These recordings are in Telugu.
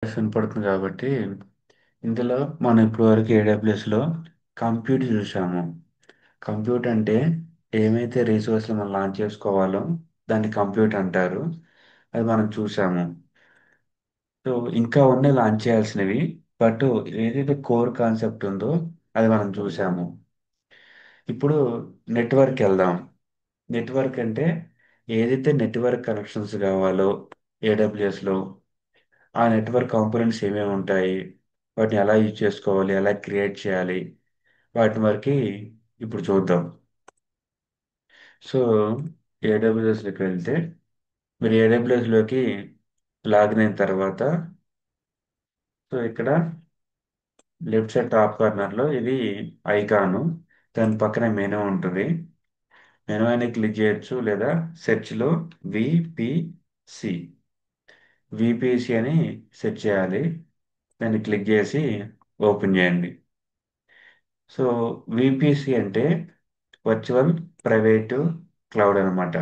వినపడుతుంది కాబట్టి ఇందులో మనం ఇప్పటివరకు ఏడబ్ల్యూఎస్లో కంప్యూట్ చూసాము. కంప్యూట్ అంటే ఏమైతే రీసోర్స్లు మనం లాంచ్ చేసుకోవాలో దాన్ని కంప్యూట్ అంటారు. అది మనం చూసాము. సో ఇంకా ఉన్నాయి లాంచ్ చేయాల్సినవి. బట్ ఏదైతే కోర్ కాన్సెప్ట్ ఉందో అది మనం చూసాము. ఇప్పుడు నెట్వర్క్ వెళ్దాం. నెట్వర్క్ అంటే ఏదైతే నెట్వర్క్ కనెక్షన్స్ కావాలో ఏడబ్ల్యూఎస్లో ఆ నెట్వర్క్ కాంపోనెంట్స్ ఏమేమి ఉంటాయి, వాటిని ఎలా యూజ్ చేసుకోవాలి, ఎలా క్రియేట్ చేయాలి, వాటి వరకు ఇప్పుడు చూద్దాం. సో ఏడబ్ల్యూఎస్లోకి వెళ్తే మీరు ఏడబ్ల్యూఎస్లోకి లాగిన్ అయిన తర్వాత సో ఇక్కడ లెఫ్ట్ సైడ్ టాప్ కార్నర్లో ఇది ఐకాను, దాని పక్కన మెనూ ఉంటుంది. మెనూ అని క్లిక్ చేయొచ్చు లేదా సెర్చ్లో విపిసి విపిసి అని సెర్చ్ చేయాలి. దాన్ని క్లిక్ చేసి ఓపెన్ చేయండి. సో విపిసి అంటే వర్చువల్ ప్రైవేటు క్లౌడ్ అనమాట.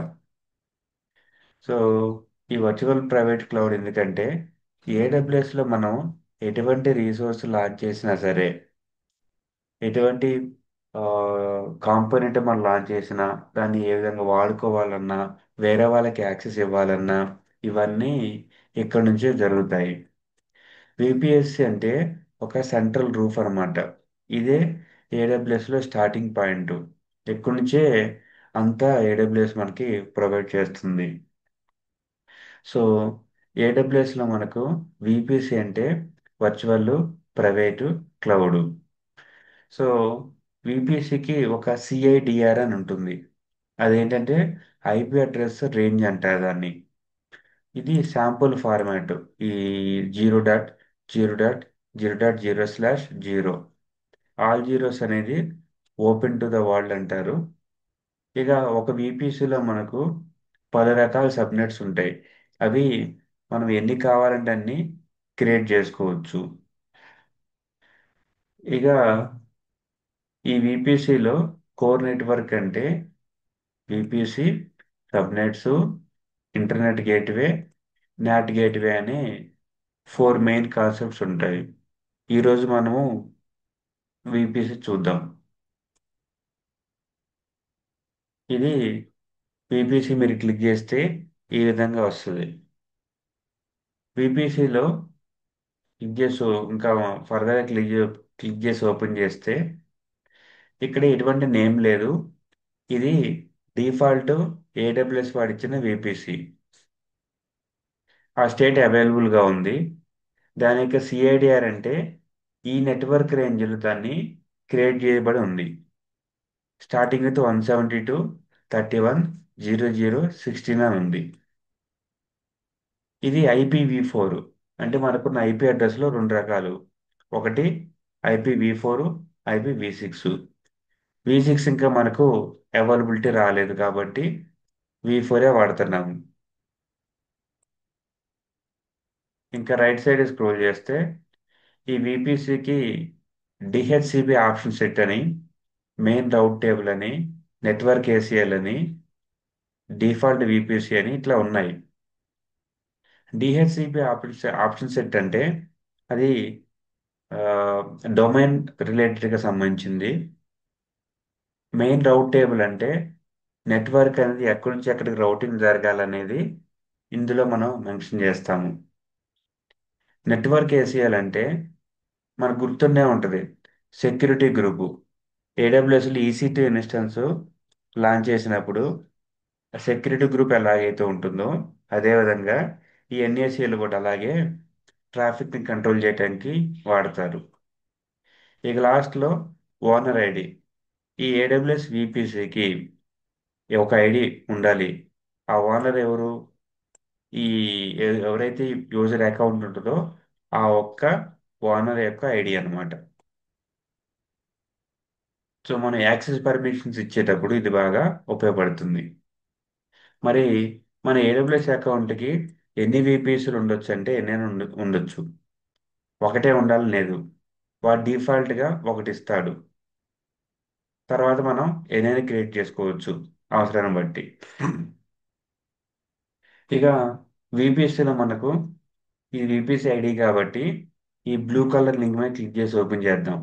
సో ఈ వర్చువల్ ప్రైవేట్ క్లౌడ్ ఎందుకంటే ఏడబ్ల్యూఎస్లో మనం ఎటువంటి రీసోర్స్ లాంచ్ చేసినా సరే, ఎటువంటి కాంపోనెంట్ మనం లాంచ్ చేసినా, దాన్ని ఏ విధంగా వాడుకోవాలన్నా, వేరే వాళ్ళకి యాక్సెస్ ఇవ్వాలన్నా ఇవన్నీ ఇక్కడ నుంచే జరుగుతాయి. విపిఎస్సి అంటే ఒక సెంట్రల్ రూఫ్ అన్నమాట. ఇదే ఏడబ్ల్యూఎస్లో స్టార్టింగ్ పాయింట్. ఇక్కడి నుంచే అంతా ఏడబ్ల్యూఎస్ మనకి ప్రొవైడ్ చేస్తుంది. సో ఏడబ్ల్యూఎస్లో మనకు విపిసి అంటే వర్చువల్ ప్రైవేటు క్లౌడ్. సో విపిసికి ఒక సిఐడిఆర్ అని ఉంటుంది. అదేంటంటే ఐపి అడ్రస్ రేంజ్ అంటారు దాన్ని. ఇది శాంపుల్ ఫార్మాట్. ఈ 0.0.0.0/0 ఆల్ జీరోస్ అనేది ఓపెన్ టు ద వరల్డ్ అంటారు. ఇక ఒక విపిసిలో మనకు పలు రకాల సబ్నెట్స్ ఉంటాయి. అవి మనం ఎన్ని కావాలంటే అన్ని క్రియేట్ చేసుకోవచ్చు. ఇక ఈ విపిసిలో కోర్ నెట్వర్క్ అంటే VPC, subnets, internet gateway, not gateway అనే ఫోర్ మెయిన్ కాన్సెప్ట్స్ ఉంటాయి. ఈరోజు మనము విపిసి చూద్దాం. ఇది విపిసి మీరు క్లిక్ చేస్తే ఈ విధంగా వస్తుంది. విపిసిలో క్లిక్ చేసి ఇంకా ఫర్దర్గా క్లిక్ చేసి ఓపెన్ చేస్తే ఇక్కడ ఎటువంటి నేమ్ లేదు. ఇది డిఫాల్ట్ ఏడబ్ల్యూఎస్ వాడిచ్చిన విపిసి. ఆ స్టేట్ అవైలబుల్గా ఉంది. దాని యొక్క సిఐడిఆర్ అంటే ఈ నెట్వర్క్ రేంజ్లో దాన్ని క్రియేట్ చేయబడి ఉంది. స్టార్టింగ్ విత్ 172.31.00.16 అని ఉంది. ఇది IPv4. అంటే మనకున్న ఐపీ అడ్రస్లో రెండు రకాలు. ఒకటి IPv4, IPv6. V6 ఇంకా మనకు అవైలబిలిటీ రాలేదు కాబట్టి V4 వాడుతున్నాము. ఇంకా రైట్ సైడ్ స్క్రోల్ చేస్తే ఈ విపిసికి డిహెచ్సిబి ఆప్షన్ సెట్ అని, మెయిన్ రౌట్ టేబుల్ అని, నెట్వర్క్ ఏసీఎల్ అని, డిఫాల్ట్ విపిసి అని ఇట్లా ఉన్నాయి. డిహెచ్సిబి ఆప్షన్ సెట్ అంటే అది డొమైన్ రిలేటెడ్గా సంబంధించింది. మెయిన్ రౌట్ టేబుల్ అంటే నెట్వర్క్ అనేది ఎక్కడి నుంచి ఎక్కడికి రౌటింగ్ జరగాలనేది ఇందులో మనం మెన్షన్ చేస్తాము. నెట్వర్క్ ఏసీఎల్ అంటే మనకు గుర్తుండే ఉంటుంది, సెక్యూరిటీ గ్రూపు. ఏడబ్ల్యూఎస్లో EC2 ఇన్స్టెన్స్ లాంచ్ చేసినప్పుడు సెక్యూరిటీ గ్రూప్ ఎలాగైతే ఉంటుందో అదేవిధంగా ఈ NACL కూడా అలాగే ట్రాఫిక్ని కంట్రోల్ చేయడానికి వాడతారు. ఇక లాస్ట్లో ఓనర్ ఐడి. ఈ ఏడబ్ల్యూఎస్ విపిసికి ఒక ఐడి ఉండాలి. ఆ ఓనర్ ఎవరు? ఈ ఎవరైతే యూజర్ అకౌంట్ ఉంటుందో ఆ ఒక్క ఓనర్ యొక్క ఐడి అన్నమాట. సో మనం యాక్సెస్ పర్మిషన్స్ ఇచ్చేటప్పుడు ఇది బాగా ఉపయోగపడుతుంది. మరి మన ఏడబ్ల్యూఎస్ అకౌంట్కి ఎన్ని విపిఎస్లు ఉండొచ్చు అంటే ఎన్నైనా ఉండొచ్చు. ఒకటే ఉండాలని లేదు. వాడు డిఫాల్ట్గా ఒకటి ఇస్తాడు. తర్వాత మనం ఎన్నైనా క్రియేట్ చేసుకోవచ్చు అవసరాన్ని బట్టి. ఇక విపిఎస్లో మనకు ఇది విపిసి ఐడి కాబట్టి ఈ బ్లూ కలర్ లింక్ మీద క్లిక్ చేసి ఓపెన్ చేద్దాం.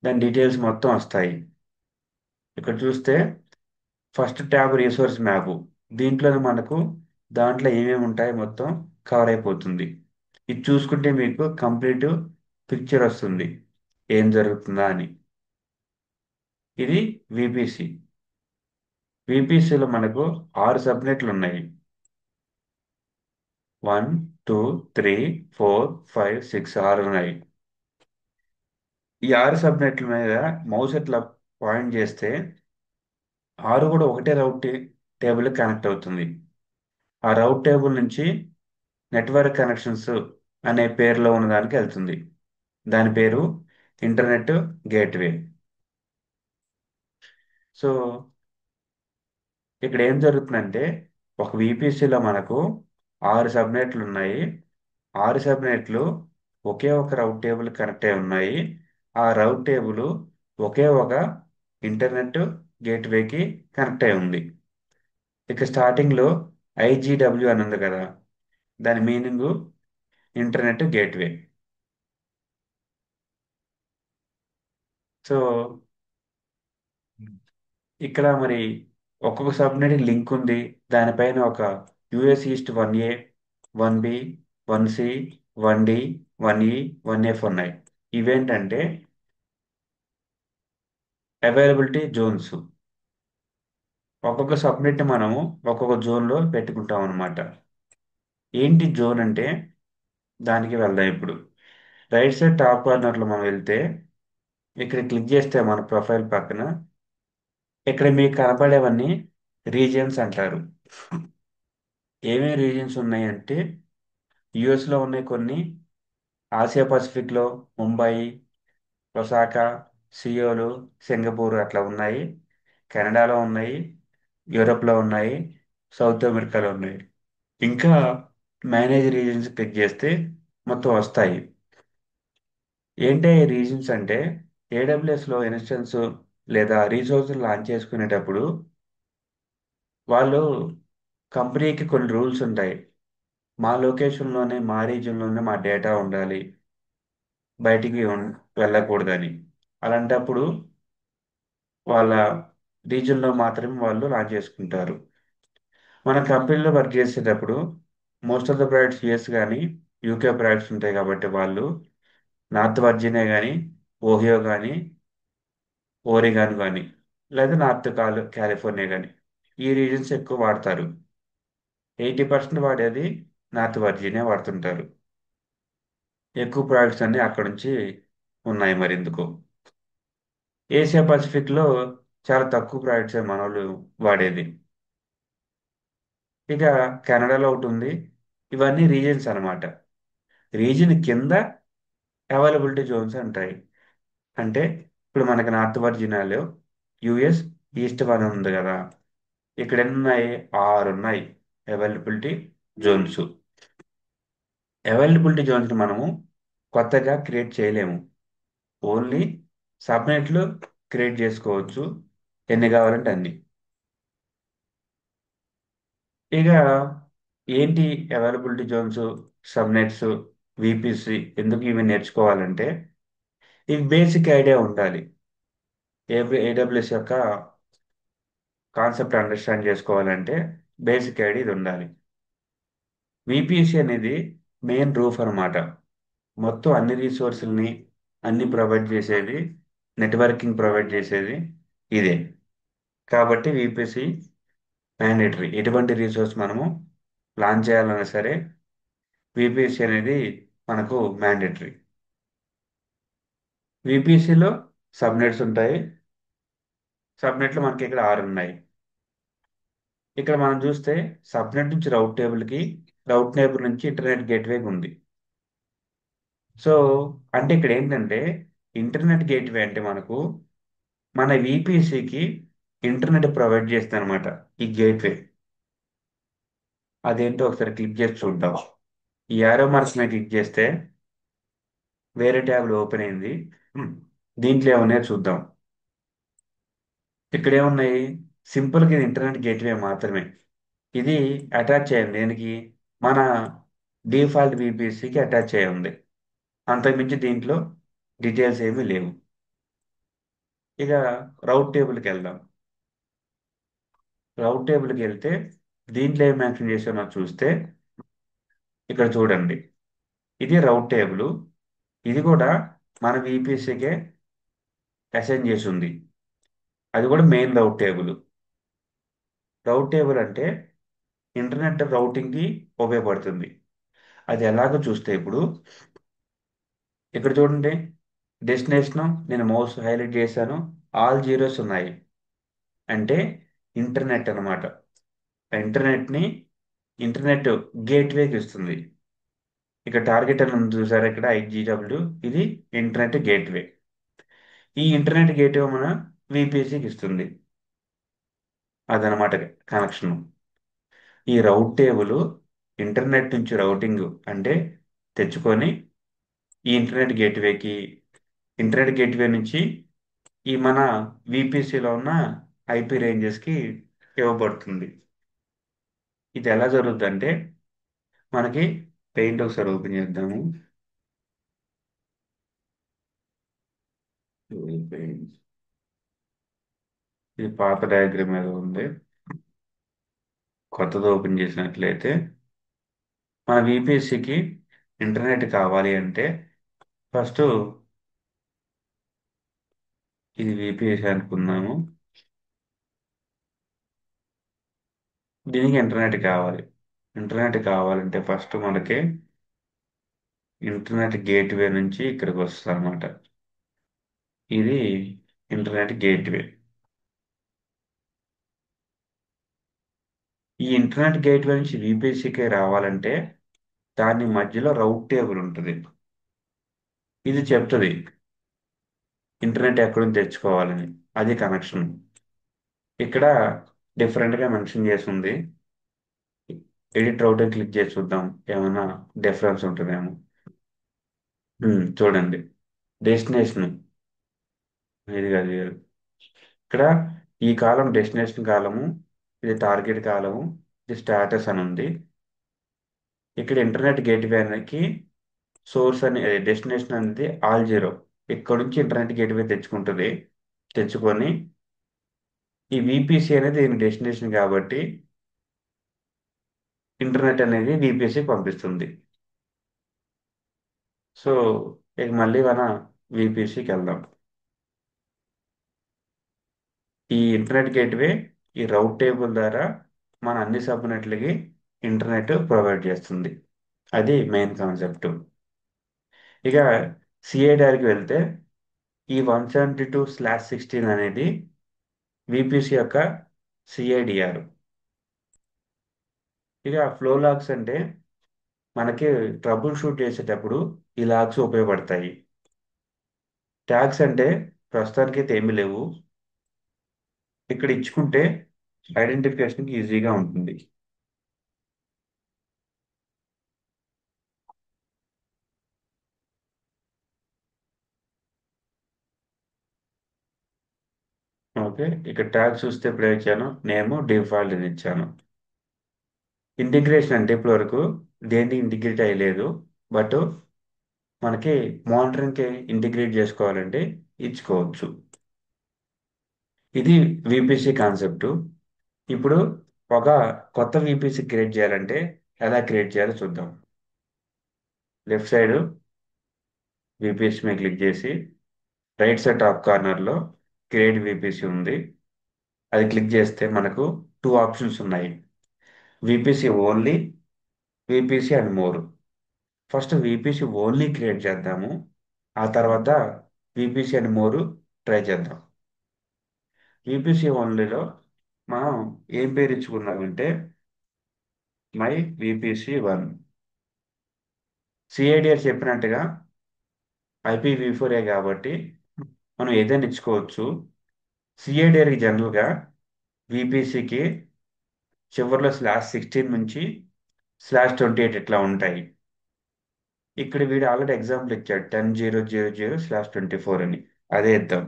దాని డీటెయిల్స్ మొత్తం వస్తాయి. ఇక్కడ చూస్తే ఫస్ట్ ట్యాబ్ రిసోర్స్ మ్యాప్. దీంట్లో మనకు దాంట్లో ఏమేమి ఉంటాయో మొత్తం కవర్ అయిపోతుంది. ఇది చూసుకుంటే మీకు కంప్లీట్ పిక్చర్ వస్తుంది ఏం జరుగుతుందా అని. ఇది విపిసి. విపిసిలో మనకు 6 సబ్నెట్లు ఉన్నాయి. 1 2 3 4 5 6 6 ఉన్నాయి. ఈ 6 సబ్నెట్ల మీద మౌస్ ఇట్లా పాయింట్ చేస్తే 6 కూడా ఒకటే టేబుల్ కనెక్ట్ అవుతుంది. ఆ రౌట్ టేబుల్ నుంచి నెట్వర్క్ కనెక్షన్స్ అనే పేరులో ఉన్న దానికి వెళ్తుంది. దాని పేరు ఇంటర్నెట్ గేట్వే. సో ఇక్కడ ఏం జరుగుతుందంటే ఒక విపిసిలో మనకు 6 సబ్నెట్లు ఉన్నాయి. 6 సబ్నెట్లు ఒకే ఒక రౌట్ టేబుల్ కనెక్ట్ అయి ఉన్నాయి. ఆ రౌట్ టేబుల్ ఒకే ఒక ఇంటర్నెట్ గేట్వేకి కనెక్ట్ అయి ఉంది. ఇక స్టార్టింగ్లో ఐజీడబ్ల్యూ అని ఉంది కదా, దాని మీనింగ్ ఇంటర్నెట్ గేట్వే. సో ఇక్కడ మరి ఒక్కొక్క సబ్నెట్ లింక్ ఉంది. దానిపైన ఒక US east 1A 1B 1C 1D 1E 1F ఉన్నాయి. ఇవేంటంటే అవైలబిలిటీ జోన్స్. ఒక్కొక్క సబ్నెట్ మనము ఒక్కొక్క జోన్లో పెట్టుకుంటాం అనమాట. ఏంటి జోన్ అంటే దానికి వెళ్దాం ఇప్పుడు. రైట్ సైడ్ టాప్ కార్నర్లో మనం వెళ్తే ఇక్కడ క్లిక్ చేస్తే మన ప్రొఫైల్ పక్కన ఇక్కడ మీకు కనపడేవన్నీ రీజియన్స్ అంటారు. ఏమేమి రీజియన్స్ ఉన్నాయంటే యుఎస్లో ఉన్నాయి కొన్ని, ఆసియా పసిఫిక్లో ముంబై, ఒసాకా, సియోలు, సింగపూర్ అట్లా ఉన్నాయి, కెనడాలో ఉన్నాయి, యూరోప్లో ఉన్నాయి, సౌత్ అమెరికాలో ఉన్నాయి. ఇంకా మేనేజ్ రీజన్స్ క్లిక్ చేస్తే మొత్తం వస్తాయి. ఏంటి ఈ రీజన్స్ అంటే ఏడబ్ల్యూఎస్లో ఇన్స్టెన్స్ లేదా రీసోర్స్ లాంచ్ చేసుకునేటప్పుడు వాళ్ళు కంపెనీకి కొన్ని రూల్స్ ఉంటాయి. మా లొకేషన్లోనే మా రీజియన్లోనే మా డేటా ఉండాలి, బయటికి వెళ్ళకూడదని. అలాంటప్పుడు వాళ్ళ రీజియన్లో మాత్రమే వాళ్ళు లాంచ్ చేసుకుంటారు. మన కంపెనీలో వర్క్ చేసేటప్పుడు most of the products US కానీ యూకే ప్రోడక్ట్స్ ఉంటాయి కాబట్టి వాళ్ళు నార్త్ వర్జీనియా కానీ, ఓహియో కానీ, ఓరిగాన్ కానీ, లేదా కాలిఫోర్నియా కానీ ఈ రీజన్స్ ఎక్కువ వాడతారు. 80% వాడేది నార్త్ వర్జీనియా వాడుతుంటారు. ఎక్కువ ప్రోడక్ట్స్ అన్ని అక్కడ నుంచి ఉన్నాయి మరి ఎందుకు. ఏషియా పసిఫిక్లో చాలా తక్కువ ప్రోడక్ట్స్ మన వాళ్ళు వాడేది. ఇక కెనడాలో ఒకటి ఉంది. ఇవన్నీ రీజన్స్ అన్నమాట. రీజన్ కింద అవైలబిలిటీ జోన్స్ ఉంటాయి. అంటే ఇప్పుడు మనకి నార్త్ వర్జీనియాలో యుఎస్ ఈస్ట్ వన్ ఉంది కదా, ఇక్కడ ఎన్ని ఉన్నాయి? 6 ఉన్నాయి అవైలబిలిటీ జోన్స్. అవైలబిలిటీ జోన్స్ మనము కొత్తగా క్రియేట్ చేయలేము. ఓన్లీ సబ్నెట్లు క్రియేట్ చేసుకోవచ్చు ఎన్ని కావాలంటే అన్ని. ఇక ఏంటి అవైలబిలిటీ జోన్స్, సబ్నెట్స్, విపిసి ఎందుకు ఇవి నేర్చుకోవాలంటే ఇవి బేసిక్ ఐడియా ఉండాలి. ఏడబ్ల్యూఎస్ యొక్క కాన్సెప్ట్ అండర్స్టాండ్ చేసుకోవాలంటే బేసిక్ ఐడియా ఇది ఉండాలి. విపిసి అనేది మెయిన్ రూఫ్ అన్నమాట. మొత్తం అన్ని రీసోర్సుల్ని అన్ని ప్రొవైడ్ చేసేది, నెట్వర్కింగ్ ప్రొవైడ్ చేసేది ఇదే. కాబట్టి విపిసి మ్యాండేటరీ. ఎటువంటి రీసోర్స్ మనము లాంచ్ చేయాలన్నా సరే విపిసి అనేది మనకు మ్యాండేటరీ. విపిసిలో సబ్నెట్స్ ఉంటాయి. సబ్నెట్లు మనకి ఇక్కడ 6 ఉన్నాయి. ఇక్కడ మనం చూస్తే సబ్నెట్ నుంచి రౌట్ టేబుల్కి, రౌట్ టేబుల్ నుంచి ఇంటర్నెట్ గేట్వేకి ఉంది. సో అంటే ఇక్కడ ఏంటంటే ఇంటర్నెట్ గేట్వే అంటే మనకు మన విపిసికి ఇంటర్నెట్ ప్రొవైడ్ చేస్తుంది అనమాట ఈ గేట్వే. అదేంటో ఒకసారి క్లిక్ చేసి చూద్దాం. ఈ యారో మార్క్స్ మీద క్లిక్ చేస్తే వేరే ట్యాబ్లో ఓపెన్ అయింది. దీంట్లో ఏమున్నాయో చూద్దాం. ఇక్కడ ఏమున్నాయి? సింపుల్గా ఇది ఇంటర్నెట్ గేట్వే మాత్రమే. ఇది అటాచ్ చేయండి దేనికి? మన డిఫాల్ట్ విపిసికి అటాచ్ అయి ఉంది. అంతకుమించి దీంట్లో డీటెయిల్స్ ఏమీ లేవు. ఇక రౌట్ టేబుల్కి వెళ్దాం. రౌట్ టేబుల్కి వెళ్తే దీంట్లో ఏం మెన్షన్ చేసామో చూస్తే ఇక్కడ చూడండి, ఇది రౌట్ టేబుల్. ఇది కూడా మన విపిసికే అసైన్ చేసి ఉంది. అది కూడా మెయిన్ రౌట్ టేబుల్. రౌట్ టేబుల్ అంటే ఇంటర్నెట్ రౌటింగ్కి ఉపయోగపడుతుంది. అది ఎలాగో చూస్తే ఇప్పుడు ఇక్కడ చూడండి, డెస్టినేషన్ నేను మౌస్ హైలైట్ చేశాను, ఆల్ జీరోస్ ఉన్నాయి అంటే ఇంటర్నెట్ అన్నమాట. ఇంటర్నెట్ని ఇంటర్నెట్ గేట్వేకి ఇస్తుంది. ఇక టార్గెట్ అని ఉంది చూసారా, ఇక్కడ ఐజీడబ్ల్యూ, ఇది ఇంటర్నెట్ గేట్వే. ఈ ఇంటర్నెట్ గేట్వే మన విపిసికి ఇస్తుంది. అదనమాట కనెక్షన్. ఈ రౌట్ టేబుల్ ఇంటర్నెట్ నుంచి రౌటింగ్ అంటే తెచ్చుకొని ఈ ఇంటర్నెట్ గేట్వే నుంచి ఈ మన విపిసిలో ఉన్న ఐపీ రేంజెస్కి ఇవ్వబడుతుంది. ఇది ఎలా జరుగుతుందంటే మనకి పెయింట్ ఒకసారి ఓపెన్ చేద్దాము. పెయింట్, ఇది పాత డయాగ్రామ్ మీద ఉంది. కొత్తది ఓపెన్ చేసినట్లయితే మన విపిసికి ఇంటర్నెట్ కావాలి అంటే ఫస్ట్ ఇది విపిసి అనుకుందాము. దీనికి ఇంటర్నెట్ కావాలి. ఇంటర్నెట్ కావాలంటే ఫస్ట్ మనకి ఇంటర్నెట్ గేట్వే నుంచి ఇక్కడికి వస్తుంది అనమాట. ఇది ఇంటర్నెట్ గేట్వే. ఈ ఇంటర్నెట్ గేట్వే నుంచి విపిసికి రావాలంటే దాని మధ్యలో రౌట్ టేబుల్ ఉంటుంది. ఇది చెప్తుంది ఇంటర్నెట్ ఎక్కడి నుంచి తెచ్చుకోవాలని. అది కనెక్షన్. ఇక్కడ డిఫరెంట్గా మెన్షన్ చేసి ఉంది. ఎడిట్ రౌటర్ క్లిక్ చేసి చూద్దాం, ఏమైనా డిఫరెన్స్ ఉంటుందేమో. చూడండి, డెస్టినేషన్ ఇది కాదు వేరు. ఇక్కడ ఈ కాలం డెస్టినేషన్ కాలము, ఇది టార్గెట్ కాలము, ఇది స్టేటస్ అని ఉంది. ఇక్కడ ఇంటర్నెట్ గేట్వే అనేది సోర్స్ అని డెస్టినేషన్ అనేది ఆల్ జీరో. ఇక్కడ నుంచి ఇంటర్నెట్ గేట్వే తెచ్చుకుంటుంది. తెచ్చుకొని ఈ విపిసి అనేది దీని డెస్టినేషన్ కాబట్టి ఇంటర్నెట్ అనేది విపిసి పంపిస్తుంది. సో ఇక మళ్ళీ మన విపిసికి వెళ్దాం. ఈ ఇంటర్నెట్ గేట్వే ఈ రౌట్ టేబుల్ ద్వారా మన అన్ని సబ్నెట్లకి ఇంటర్నెట్ ప్రొవైడ్ చేస్తుంది. అది మెయిన్ కాన్సెప్ట్. ఇక సిఐడిఆర్కి వెళ్తే ఈ 172/16 అనేది విపిసి యొక్క సిఐడిఆర్. ఇక ఫ్లో లాగ్స్ అంటే మనకి ట్రబుల్ షూట్ చేసేటప్పుడు ఈ లాగ్స్ ఉపయోగపడతాయి. ట్యాగ్స్ అంటే ప్రస్తుతానికి అయితే ఏమీ లేవు. ఇక్కడ ఇచ్చుకుంటే ఐడెంటిఫికేషన్కి ఈజీగా ఉంటుంది. ఓకే, ఇక్కడ ట్యాగ్ చూస్తే ఇప్పుడు ఇచ్చాను, నేమ్ డిఫాల్ట్ అని ఇచ్చాను. ఇంటిగ్రేషన్ అంటే ఇప్పటి వరకు దేనికి ఇంటిగ్రేట్ అయ్యలేదు. బట్ మనకి మానిటరింగ్కి ఇంటిగ్రేట్ చేసుకోవాలంటే ఇచ్చుకోవచ్చు. ఇది విపిసి కాన్సెప్ట్. ఇప్పుడు ఒక కొత్త విపిసి క్రియేట్ చేయాలంటే ఎలా క్రియేట్ చేయాలో చూద్దాం. లెఫ్ట్ సైడ్ విపిసి మీద క్లిక్ చేసి రైట్ సైడ్ టాప్ కార్నర్లో క్రియేట్ విపిసి ఉంది. అది క్లిక్ చేస్తే మనకు టూ ఆప్షన్స్ ఉన్నాయి, VPC only, VPC and more. First VPC only create చేద్దాము, ఆ తర్వాత విపిసి అండ్ మోర్ ట్రై చేద్దాం. విపిసి ఓన్లీలో మనం ఏం పేరు ఇచ్చుకున్నామంటే మై విపిసి 1. సిఐడిఆర్ చెప్పినట్టుగా IPv4 కాబట్టి మనం ఏదైనా ఇచ్చుకోవచ్చు. సిఐడిఆర్కి జనరల్గా విపిసికి చివరిలో /16 నుంచి /28 ఇట్లా ఉంటాయి. ఇక్కడ వీడు ఆల్రెడీ ఎగ్జాంపుల్ ఇచ్చాడు 10.0.0.0/24 అని. అదే ఇద్దాం,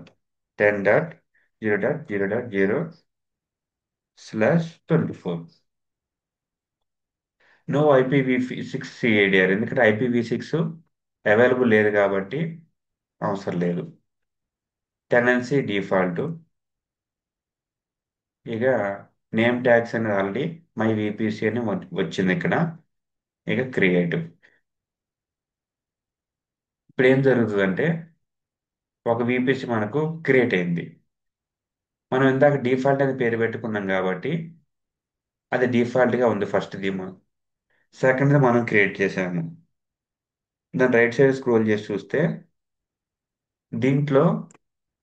10.0.0.0/24. నో IPv6 సిఏడిఆర్, ఎందుకంటే IPv6 అవైలబుల్ లేదు కాబట్టి అవసరం లేదు. Tenancy default. ఇక నేమ్ ట్యాగ్స్ అనేది ఆల్రెడీ మై విపిసి అని వచ్చింది ఇక్కడ. ఇక క్రియేట్. ఇప్పుడు ఏం జరుగుతుందంటే ఒక విపిసి మనకు క్రియేట్ అయింది. మనం ఇందాక డిఫాల్ట్ అని పేరు పెట్టుకున్నాం కాబట్టి అది డిఫాల్ట్గా ఉంది ఫస్ట్ థీమ్. సెకండ్ మనం క్రియేట్ చేసాము. దాని రైట్ సైడ్ స్క్రోల్ చేసి చూస్తే దీంట్లో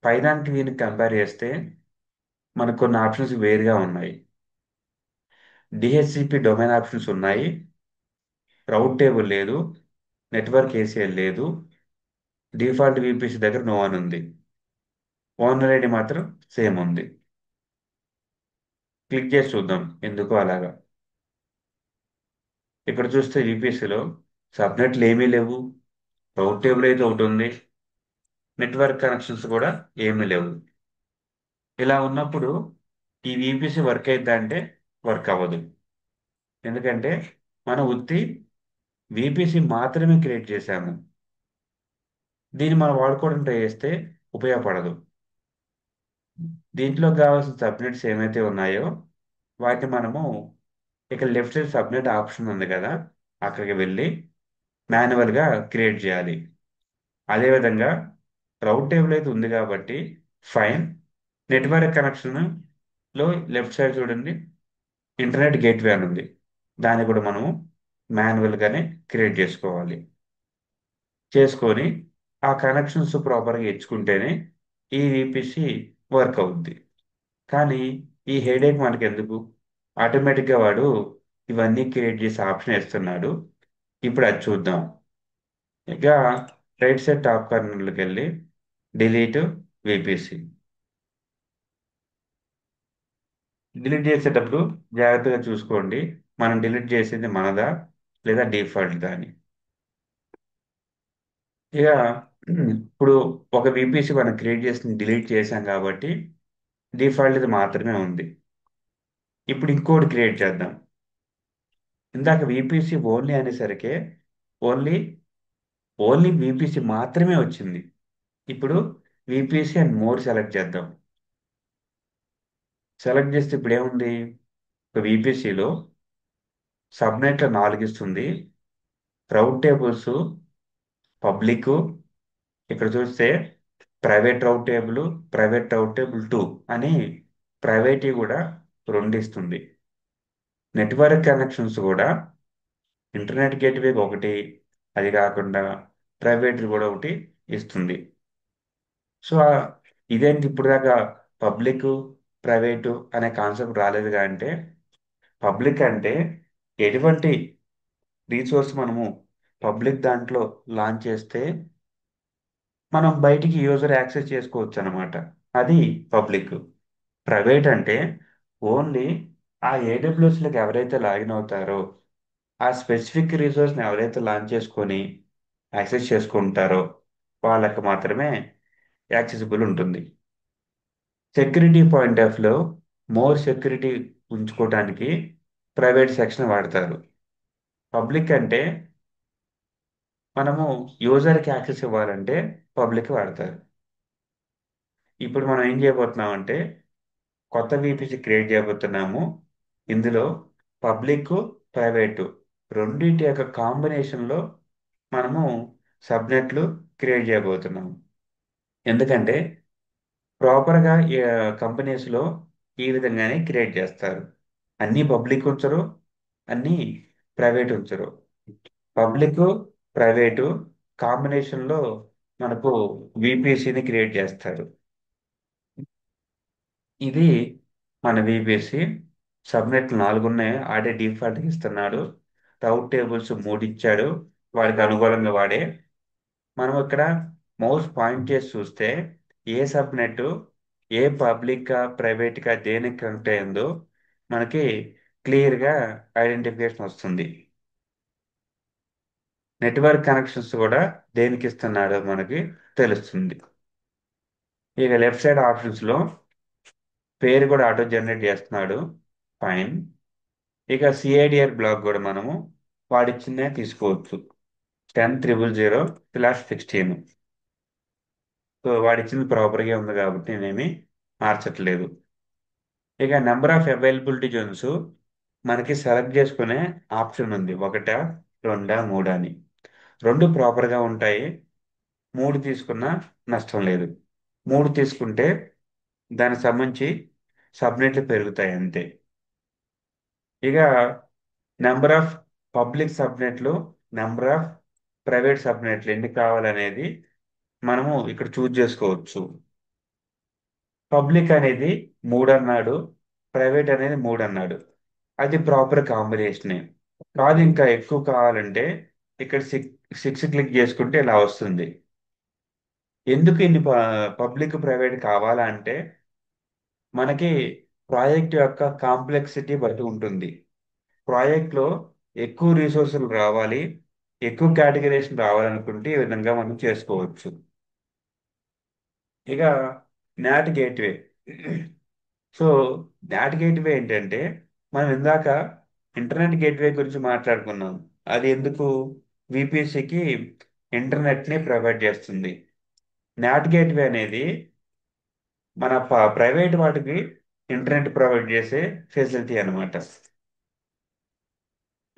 పైదానికి దీనికి కంపేర్ చేస్తే మనకు కొన్ని ఆప్షన్స్ వేరుగా ఉన్నాయి. డిహెచ్సిపి డొమైన్ ఆప్షన్స్ ఉన్నాయి, రౌట్ టేబుల్ లేదు, నెట్వర్క్ ఏసీఎల్ లేదు, డిఫాల్ట్ విపిసి దగ్గర నో అని ఉంది. ఓనర్ ఐడి మాత్రం సేమ్ ఉంది. క్లిక్ చేసి చూద్దాం ఎందుకు అలాగా. ఇక్కడ చూస్తే విపిసిలో సబ్నెట్లు ఏమీ లేవు, రౌట్ టేబుల్ అయితే ఒకటి ఉంది, నెట్వర్క్ కనెక్షన్స్ కూడా ఏమీ లేవు. ఇలా ఉన్నప్పుడు ఈ విపిసి వర్క్ అయిద్దా అంటే వర్క్ అవ్వదు. ఎందుకంటే మనం ఉత్తి విపిసి మాత్రమే క్రియేట్ చేశాము. దీన్ని మనం వాడుకోవడం ట్రై చేస్తే ఉపయోగపడదు. దీంట్లో కావాల్సిన సబ్నెట్స్ ఏమైతే ఉన్నాయో వాటిని మనము ఇక్కడ లెఫ్ట్ సైడ్ సబ్నెట్ ఆప్షన్ ఉంది కదా, అక్కడికి వెళ్ళి మాన్యువల్గా క్రియేట్ చేయాలి. అదేవిధంగా రౌట్ టేబుల్ అయితే ఉంది కాబట్టి ఫైన్. నెట్వర్క్ కనెక్షన్ లో లెఫ్ట్ సైడ్ చూడండి ఇంటర్నెట్ గేట్వే అని ఉంది. దాన్ని కూడా మనము మాన్యువల్గానే క్రియేట్ చేసుకోవాలి. చేసుకొని ఆ కనెక్షన్స్ ప్రాపర్గా ఇచ్చుకుంటేనే ఈ విపిసి వర్క్ అవుద్ది. కానీ ఈ హెడేక్ మనకి ఎందుకు? ఆటోమేటిక్గా వాడు ఇవన్నీ క్రియేట్ చేసే ఆప్షన్ ఇస్తున్నాడు. ఇప్పుడు అది చూద్దాం. ఇక రైట్ సైడ్ టాప్ కార్నర్లోకి వెళ్ళి డిలీట్ విపిసి. డిలీట్ చేసేటప్పుడు జాగ్రత్తగా చూసుకోండి, మనం డిలీట్ చేసేది మనదా లేదా డిఫాల్ట్ అని. ఇక ఇప్పుడు ఒక విపిసి మనం క్రియేట్ చేసి డిలీట్ చేసాం కాబట్టి డిఫాల్ట్ ఇది మాత్రమే ఉంది. ఇప్పుడు ఇంకోటి క్రియేట్ చేద్దాం. ఇందాక విపిసి ఓన్లీ అనేసరికి ఓన్లీ ఓన్లీ విపిసి మాత్రమే వచ్చింది. ఇప్పుడు విపిసి అండ్ మోర్ సెలెక్ట్ చేద్దాం. సెలెక్ట్ చేస్తే ఇప్పుడు ఏముంది? ఒక విపిసిలో సబ్నెట్లో 4 ఇస్తుంది, రౌట్ టేబుల్స్ పబ్లిక్, ఇక్కడ చూస్తే ప్రైవేట్ రౌట్ టేబుల్, ప్రైవేట్ రౌట్ టేబుల్ 2 అని ప్రైవేట్ కూడా 2 ఇస్తుంది. నెట్వర్క్ కనెక్షన్స్ కూడా ఇంటర్నెట్ గేట్వే ఒకటి, అది కాకుండా ప్రైవేట్ కూడా ఒకటి ఇస్తుంది. సో ఇదేంటి ఇప్పుడు దాకా పబ్లిక్ ప్రైవేటు అనే కాన్సెప్ట్ రాలేదుగా అంటే, పబ్లిక్ అంటే ఎటువంటి రీసోర్స్ మనము పబ్లిక్ దాంట్లో లాంచ్ చేస్తే మనం బయటికి యూజర్ యాక్సెస్ చేసుకోవచ్చు అనమాట. అది పబ్లిక్. ప్రైవేట్ అంటే ఓన్లీ ఆ ఏడబ్ల్యూఎస్లోకి ఎవరైతే లాగిన్ అవుతారో ఆ స్పెసిఫిక్ రిసోర్స్ని ఎవరైతే లాంచ్ చేసుకొని యాక్సెస్ చేసుకుంటారో వాళ్ళకి మాత్రమే యాక్సెసిబుల్ ఉంటుంది. సెక్యూరిటీ పాయింట్ ఆఫ్ లో మోర్ సెక్యూరిటీ ఉంచుకోవడానికి ప్రైవేట్ సెక్షన్ వాడతారు. పబ్లిక్ అంటే మనము యూజర్కి యాక్సెస్ ఇవ్వాలంటే పబ్లిక్ వాడతారు. ఇప్పుడు మనం ఏం చేయబోతున్నాం అంటే కొత్త విపిసి క్రియేట్ చేయబోతున్నాము. ఇందులో పబ్లిక్ ప్రైవేటు రెండింటి యొక్క కాంబినేషన్లో మనము సబ్నెట్లు క్రియేట్ చేయబోతున్నాము. ఎందుకంటే ప్రాపర్గా కంపెనీస్లో ఈ విధంగానే క్రియేట్ చేస్తారు. అన్నీ పబ్లిక్ ఉంచరు, అన్నీ ప్రైవేట్ ఉంచరు. పబ్లిక్ ప్రైవేటు కాంబినేషన్లో మనకు విపిసిని క్రియేట్ చేస్తారు. ఇది మన విపిసి. సబ్నెట్ 4 ఉన్నాయి, ఆడే డిఫాల్ట్ ఇస్తున్నాడు. రౌట్ టేబుల్స్ 3 ఇచ్చాడు, వాడికి అనుకూలంగా వాడే. మనం ఇక్కడ మౌస్ పాయింట్ చేసి చూస్తే ఏ సబ్నెట్ ఏ పబ్లిక్ ప్రైవేట్ గా దేనికి కనెక్ట్ అయిందో మనకి క్లియర్ గా ఐడెంటిఫికేషన్ వస్తుంది. నెట్వర్క్ కనెక్షన్స్ కూడా దేనికి ఇస్తున్నాడో మనకి తెలుస్తుంది. ఇక లెఫ్ట్ సైడ్ ఆప్షన్స్ లో పేరు కూడా ఆటో జనరేట్ చేస్తున్నాడు. ఫైన్. ఇక సిఐడిఆర్ బ్లాక్ కూడా మనము వాడిచ్చిందే తీసుకోవచ్చు. 10 000/16. సో వాడిచ్చింది ప్రాపర్గా ఉంది కాబట్టి నేనేమి మార్చట్లేదు. ఇక నెంబర్ ఆఫ్ అవైలబిలిటీ జోన్స్ మనకి సెలెక్ట్ చేసుకునే ఆప్షన్ ఉంది. ఒకటా, రెండా, మూడా అని. రెండు ప్రాపర్గా ఉంటాయి. మూడు తీసుకున్నా నష్టం లేదు. మూడు తీసుకుంటే దానికి సంబంధించి సబ్నెట్లు పెరుగుతాయి అంతే. ఇక నెంబర్ ఆఫ్ పబ్లిక్ సబ్నెట్లు, నెంబర్ ఆఫ్ ప్రైవేట్ సబ్నెట్లు ఎన్ని కావాలనేది మనము ఇక్కడ చూజ్ చేసుకోవచ్చు. పబ్లిక్ అనేది 3 అన్నాడు, ప్రైవేట్ అనేది 3 అన్నాడు. అది ప్రాపర్ కాంబినేషనే. కాదు ఇంకా ఎక్కువ కావాలంటే ఇక్కడ సిక్స్ క్లిక్ చేసుకుంటే ఇలా వస్తుంది. ఎందుకు ఇన్ని పబ్లిక్ ప్రైవేట్ కావాలా అంటే మనకి ప్రాజెక్ట్ యొక్క కాంప్లెక్సిటీ బట్టి ఉంటుంది. ప్రాజెక్ట్లో ఎక్కువ రిసోర్సులు రావాలి, ఎక్కువ కేటగిరీషన్ రావాలనుకుంటే ఈ విధంగా మనం చేసుకోవచ్చు. ఇక not gateway. So not gateway ఏంటంటే మనం ఇందాక ఇంటర్నెట్ గేట్వే గురించి మాట్లాడుకున్నాం. అది ఎందుకు? విపిసికి ఇంటర్నెట్ని ప్రొవైడ్ చేస్తుంది. నాట్ గేట్వే అనేది మన ప్రైవేట్ వాటికి ఇంటర్నెట్ ప్రొవైడ్ చేసే ఫెసిలిటీ అన్నమాట.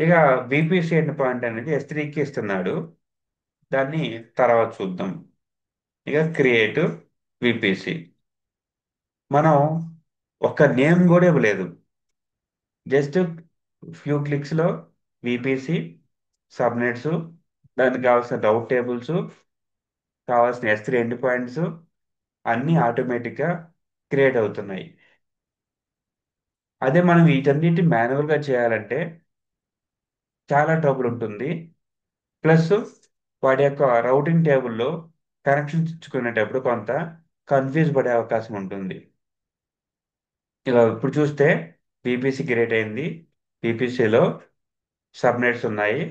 ఇక విపిసి ఎండ్ పాయింట్ అనేది S3కి ఇస్తున్నాడు. దాన్ని తర్వాత చూద్దాం. ఇక క్రియేట్ విపిసి మనం ఒక్క నేమ్ కూడా ఇవ్వలేదు. జస్ట్ ఫ్యూ క్లిక్స్లో విపిసి సబ్నెట్స్, దానికి కావాల్సిన రౌట్ టేబుల్స్, కావాల్సిన S3 ఎండ్ పాయింట్స్ అన్నీ ఆటోమేటిక్గా క్రియేట్ అవుతున్నాయి. అదే మనం వీటన్నిటి మాన్యువల్గా చేయాలంటే చాలా ట్రబుల్ ఉంటుంది. ప్లస్ వాటి యొక్క రౌటింగ్ టేబుల్లో కనెక్షన్స్ ఇచ్చుకునేటప్పుడు కొంత కన్ఫ్యూజ్ పడే అవకాశం ఉంటుంది. ఇక ఇప్పుడు చూస్తే పీపీసీ క్రియేట్ అయింది. పీపీసీలో సబ్నెట్స్ ఉన్నాయి,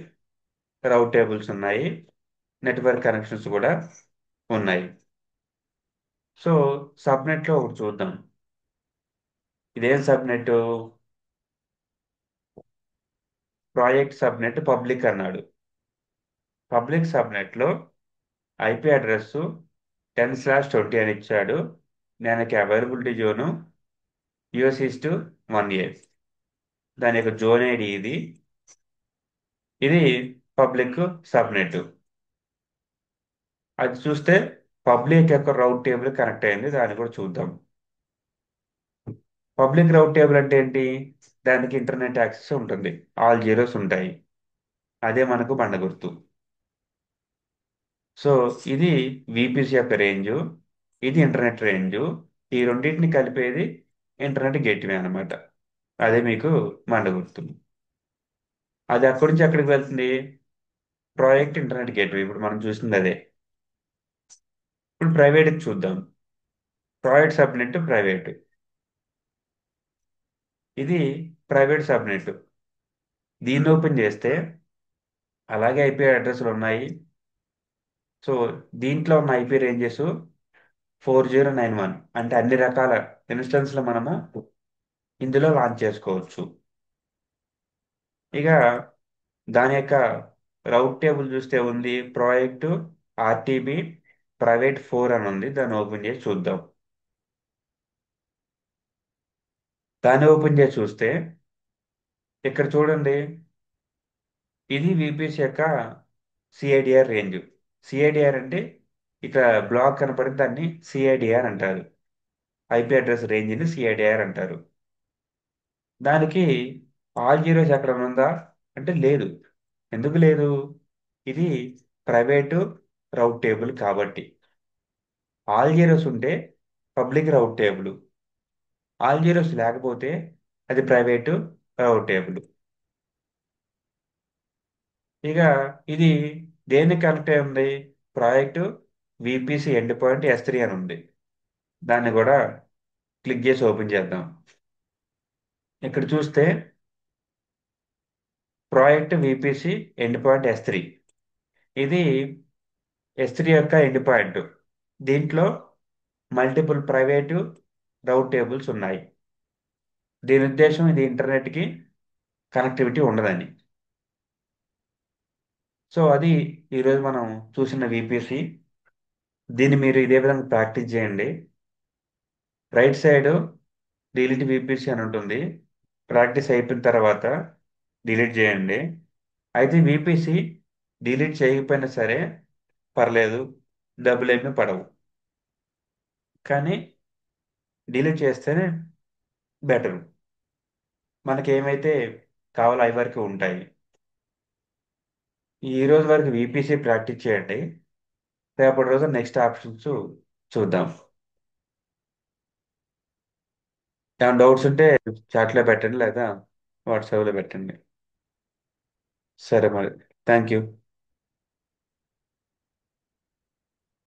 రౌట్ టేబుల్స్ ఉన్నాయి, నెట్వర్క్ కనెక్షన్స్ కూడా ఉన్నాయి. సో సబ్నెట్లో ఒకటి చూద్దాం. ఇదేం సబ్నెట్? ప్రాజెక్ట్ సబ్నెట్ పబ్లిక్ అన్నాడు. పబ్లిక్ సబ్నెట్లో ఐపీ అడ్రస్ 10/20 అని ఇచ్చాడు. దానికి అవైలబిలిటీ జోను US:1A. దాని యొక్క జోన్ ఐడి ఇది. ఇది పబ్లిక్ సబ్నెట్. అది చూస్తే పబ్లిక్ యొక్క రౌట్ టేబుల్ కనెక్ట్ అయింది. దాన్ని కూడా చూద్దాం. పబ్లిక్ రౌట్ టేబుల్ అంటే ఏంటి? దానికి ఇంటర్నెట్ యాక్సెస్ ఉంటుంది. ఆల్ జీరోస్ ఉంటాయి. అదే మనకు బండ గుర్తు. సో ఇది విపిసి యొక్క రేంజు, ఇది ఇంటర్నెట్ రేంజు. ఈ రెండింటిని కలిపేది ఇంటర్నెట్ గేట్వే అన్నమాట. అదే మీకు మండ గుర్తు. అది అక్కడి నుంచి ఎక్కడికి వెళ్తుంది? Project internet gateway. ఇప్పుడు మనం చూసింది అదే. ఇప్పుడు ప్రైవేట్కి చూద్దాం. Private subnet private. ఇది ప్రైవేట్ సబ్నెట్. దీన్ని ఓపెన్ చేస్తే అలాగే ఐపీ అడ్రస్లు ఉన్నాయి. సో దీంట్లో ఉన్న ఐపీ రేంజెస్ 4091. అంటే అన్ని రకాల ఇన్స్టెన్స్లు మనము ఇందులో లాంచ్ చేసుకోవచ్చు. ఇక దాని యొక్క రౌట్ టేబుల్ చూస్తే ఉంది ప్రాజెక్టు ఆర్టీబీ ప్రైవేట్ 4 అని ఉంది. దాన్ని ఓపెన్ చేసి చూద్దాం. దాన్ని ఓపెన్ చేసి చూస్తే ఇక్కడ చూడండి, ఇది విపిసి యొక్క సిఐడిఆర్ రేంజ్. సిఐడిఆర్ అంటే ఇక్కడ బ్లాక్ కనపడింది, దాన్ని సిఐడిఆర్ అంటారు. ఐపీ అడ్రస్ రేంజ్ని సిఐడిఆర్ అంటారు. దానికి ఆల్ జీరోస్ ఎక్కడ ఉందా అంటే లేదు. ఎందుకు లేదు? ఇది ప్రైవేటు రౌట్ టేబుల్ కాబట్టి. ఆల్ జీరోస్ ఉంటే పబ్లిక్ రౌట్ టేబుల్, ఆల్ జీరోస్ లేకపోతే అది ప్రైవేటు రౌట్ టేబుల్. ఇక ఇది దేనికి కనెక్ట్ అయి ఉంది? Project VPC end point S3 అని ఉంది. దాన్ని కూడా క్లిక్ చేసి ఓపెన్ చేద్దాం. ఇక్కడ చూస్తే project VPC end point S3. ఇది S3 యొక్క ఎండ్ పాయింట్. దీంట్లో మల్టిపుల్ ప్రైవేటు రౌట్ టేబుల్స్ ఉన్నాయి. దీని ఉద్దేశం ఇది ఇంటర్నెట్కి కనెక్టివిటీ ఉండదని. సో అది ఈరోజు మనం చూసిన విపిసి. దీన్ని మీరు ఇదే విధంగా ప్రాక్టీస్ చేయండి. రైట్ సైడ్ డిలీట్ విపిసి అని ఉంటుంది. ప్రాక్టీస్ అయిపోయిన తర్వాత డిలీట్ చేయండి. అయితే విపిసి డిలీట్ చేయకపోయినా సరే పర్లేదు, డబ్బులు ఏమీ పడవు. కానీ డిలీట్ చేస్తేనే బెటర్. మనకి ఏమైతే కావాలో అవి వరకు ఉంటాయి. ఈ రోజు వరకు విపిసి ప్రాక్టీస్ చేయండి. రేపటి రోజు నెక్స్ట్ ఆప్షన్స్ చూద్దాం. ఏమైనా డౌట్స్ ఉంటే చాట్లో పెట్టండి లేదా వాట్సాప్లో పెట్టండి. సరే మరి. Thank you.